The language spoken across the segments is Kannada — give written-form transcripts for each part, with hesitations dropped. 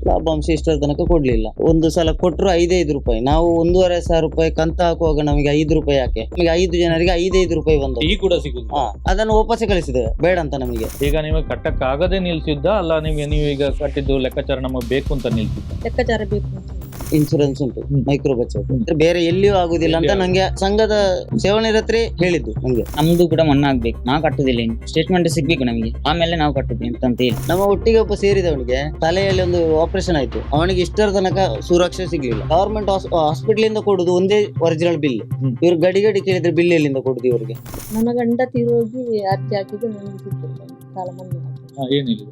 ಲಾಭಾಂಶ ಇಷ್ಟರ ತನಕ ಕೊಡ್ಲಿಲ್ಲ. ಒಂದು ಸಲ ಕೊಟ್ಟರು 5 ರೂಪಾಯಿ, ನಾವು 1,500 ರೂಪಾಯಿ ಕಂತ ಹಾಕುವಾಗ ನಮಗೆ 5 ರೂಪಾಯಿ ಯಾಕೆ, ನಮಗೆ 5 ಜನರಿಗೆ 5 ರೂಪಾಯಿ ಬಂದು ಟೀ ಕೂಡ ಸಿಗುದು. ಅದನ್ನು ವಾಪಸ್ ಕಳಿಸಿದ್ದೇವೆ ಬೇಡ ಅಂತ ನಮಗೆ. ಈಗ ನಿಮಗೆ ಕಟ್ಟಕ್ಕಾಗದೆ ನಿಲ್ಸಿದ್ದ ಅಲ್ಲ, ನೀವು ಈಗ ಕಟ್ಟಿದ್ದು ಲೆಕ್ಕಾಚಾರ ನಮಗೆ ಬೇಕು ಅಂತ ನಿಲ್ಸಿದ್ದ? ಲೆಕ್ಕಾಚಾರ ಬೇಕು ಅಂತ. ಇನ್ಶೂರೆನ್ಸ್ ಉಂಟು, ಮೈಕ್ರೋ ಬಚತ್ ಬೇರೆ ಎಲ್ಲಿಯೂ ಆಗುದಿಲ್ಲ ಅಂತ ನಂಗೆ ಸಂಘದ ಸೇವನಿರತ್ರೆ ಹೇಳಿದ್ದು. ನಂಗೆ ನಮ್ದು ಕೂಡ ಮನ್ನಾ ಆಗ್ಬೇಕು, ನಾವು ಕಟ್ಟುದಿಲ್ಲ, ಇನ್ನು ಸ್ಟೇಟ್ಮೆಂಟ್ ಸಿಗ್ಬೇಕು ನಮಗೆ, ಆಮೇಲೆ ನಾವು ಕಟ್ಟುದು ಅಂತ ಹೇಳಿ. ನಮ್ಮ ಒಟ್ಟಿಗೆ ಒಬ್ಬ ಸೇರಿದವನಿಗೆ ತಲೆಯಲ್ಲಿ ಒಂದು ಆಪರೇಷನ್ ಆಯ್ತು, ಅವನಿಗೆ ಇಷ್ಟರ ತನಕ ಸುರಕ್ಷೆ ಸಿಗ್ಲಿಲ್ಲ. ಗವರ್ಮೆಂಟ್ ಹಾಸ್ಪಿಟಲ್ ಇಂದ ಕೊಡುದು ಒಂದೇ ಒರಿಜಿನಲ್ ಬಿಲ್, ಇವ್ರು ಗಡಿ ಕೇಳಿದ್ರೆ ಬಿಲ್ ಎಲ್ಲಿಂದ ಕೊಡುದು ಇವರಿಗೆ? ನನ್ನ ಗಂಡ ತೀರೋಗಿ ಅರ್ಜಿ ಹಾಕಿದ್ದು ನನಗೆ ಸಿಕ್ಕಿಲ್ಲ ಸಾಲ ಮನ್ನಾ. ಏನಿಲ್ಲ,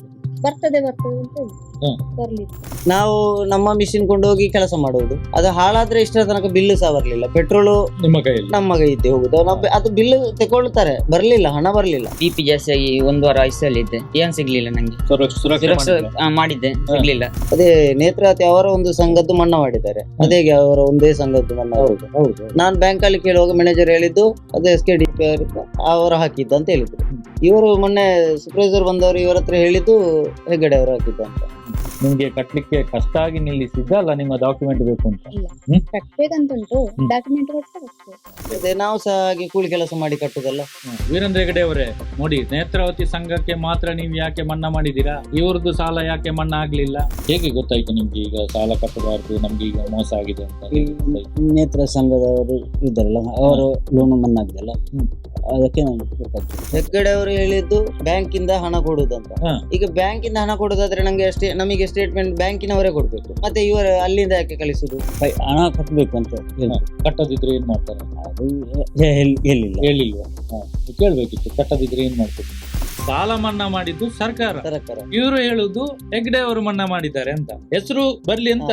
ಬರ್ತದೆ ಅಂತ ಹೇಳಿ ಬರ್ಲಿಲ್ಲ. ನಾವು ನಮ್ಮ ಮಿಷಿನ್ ಕೊಂಡೋಗಿ ಕೆಲಸ ಮಾಡುವುದು, ಅದು ಹಾಳಾದ್ರೆ ಇಷ್ಟರ ತನಕ ಬಿಲ್ ಸಹ ಬರ್ಲಿಲ್ಲ. ಪೆಟ್ರೋಲು ನಿಮ್ಮ ಕೈಯಲ್ಲಿ ನಮ್ಮ ಕೈ ಇದ್ದೆ ಹೋಗುದು, ಅದು ಬಿಲ್ ತಗೊಳ್ತಾರೆ, ಬರ್ಲಿಲ್ಲ, ಹಣ ಬರ್ಲಿಲ್ಲ. BP ಜಾಸ್ತಿ ಆಗಿ 1 ವಾರ ಐಸಲ್ಲಿ ಇದ್ದೆ, ಏನ್ ಸಿಗ್ಲಿಲ್ಲ ನಂಗೆ. ಸುರಕ್ಷೆ ಮಾಡಿದ್ದೆ, ಸಿಗ್ಲಿಲ್ಲ. ಅದೇ ನೇತ್ರಾವತಿ ಅವರ ಒಂದು ಸಂಘದ್ದು ಮನ್ನಾ ಮಾಡಿದ್ದಾರೆ, ಅದೇ ಅವರ ಒಂದೇ ಸಂಘದ್ದು ಮನ್ನಾ. ಹೌದು, ನಾನು ಬ್ಯಾಂಕ್ ಅಲ್ಲಿ ಕೇಳುವಾಗ ಮ್ಯಾನೇಜರ್ ಹೇಳಿದ್ದು ಅದೇ SKDP ಅವರು ಹಾಕಿದ್ದು ಅಂತ ಹೇಳಿದ್ರು. ಇವರು ಮೊನ್ನೆ ಸೂಪರ್ವೈಸರ್ ಬಂದವರು ಇವರ ಹತ್ರ ಹೇಳಿದ್ದು ಹೆಗ್ಗಡೆ ಅವರು ಹಾಕಿದ್ದು ಅಂತ. ನಿಮ್ಗೆ ಕಟ್ಲಿಕ್ಕೆ ಕಷ್ಟ ಆಗಿ ನಿಲ್ಲಿಸಿದ್ದ ಅಲ್ಲ, ನಿಮ್ಮ ಡಾಕ್ಯುಮೆಂಟ್ ಬೇಕು ಅಂತ? ಕಟ್ಬೇಕಂತ ಉಂಟು, ಡಾಕ್ಯುಮೆಂಟ್ ಕೊಟ್ಟರೆ ಅದೇ ನಾವು ಸಹ ಹಾಗೆ ಕೂಲಿ ಕೆಲಸ ಮಾಡಿ ಕಟ್ಟುದಲ್ಲ. ವೀರೇಂದ್ರ ಹೆಗಡೆ ಅವರೇ, ನೋಡಿ, ನೇತ್ರಾವತಿ ಸಂಘಕ್ಕೆ ಮಾತ್ರ ನೀವು ಯಾಕೆ ಮನ್ನಾ ಮಾಡಿದೀರಾ, ಇವ್ರದ್ದು ಸಾಲ ಯಾಕೆ ಮನ್ನಾ ಆಗ್ಲಿಲ್ಲ? ಹೇಗೆ ಗೊತ್ತಾಯ್ತು ನಿಮ್ಗೆ ಈಗ ಸಾಲ ಕಟ್ಟಬಾರ್ದು, ನಮ್ಗೆ ಈಗ ಮೋಸ ಆಗಿದೆ ಅಂತ? ನೇತ್ರ ಸಂಘದವರು ಇದ್ದಾರಲ್ಲ, ಅವರು ಲೋನ್ ಮನ್ನಾ ಆಗಿದೆಲ್ಲ, ಅದಕ್ಕೆ ನಾನು ಗೊತ್ತಾಗ್ತದೆ. ಹೆಗ್ಗಡೆ ಅವರು ಹೇಳಿದ್ದು ಬ್ಯಾಂಕ್ ಇಂದ ಹಣ ಕೊಡುದಂತ. ಈಗ ಬ್ಯಾಂಕ್ ಇಂದ ಹಣ ಕೊಡುದಾದ್ರೆ ನಮಗೆ ಸ್ಟೇಟ್ಮೆಂಟ್ ಬ್ಯಾಂಕಿನವರೇ ಕೊಡ್ಬೇಕು, ಮತ್ತೆ ಇವರು ಅಲ್ಲಿಂದ ಯಾಕೆ ಕಳಿಸುದು? ಹಣ ಕಟ್ಟಬೇಕು ಅಂತ ಕಟ್ಟದಿದ್ರೆ ಏನ್ ಮಾಡ್ತಾರೆ? ಅದು ಹೇಳಿಲ್ವಾ? ಕೇಳ್ಬೇಕಿತ್ತು, ಕಟ್ಟದಿದ್ರೆ ಏನ್ ಮಾಡ್ತಾರೆ? ಸಾಲ ಮನ್ನಾ ಮಾಡಿದ್ದು ಸರ್ಕಾರ, ಇವರು ಹೇಳುದು ಹೆಗ್ಡೆ ಅವರು ಮನ್ನಾ ಮಾಡಿದ್ದಾರೆ ಅಂತ. ಹೆಸರು ಬರ್ಲಿ ಅಂತ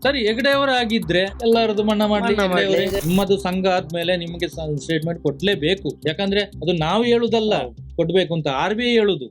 ಸರಿ, ಹೆಗ್ಡೆ ಅವರು ಆಗಿದ್ರೆ ಎಲ್ಲರದ್ದು ಮನ್ನಾ ಮಾಡ್ಲಿ. ನಿಮ್ಮದು ಸಂಘ ಆದ್ಮೇಲೆ ನಿಮಗೆ ಸ್ಟೇಟ್ಮೆಂಟ್ ಕೊಡ್ಲೇಬೇಕು, ಯಾಕಂದ್ರೆ ಅದು ನಾವು ಹೇಳುದಲ್ಲ ಕೊಡ್ಬೇಕು ಅಂತ, RBI ಹೇಳುದು.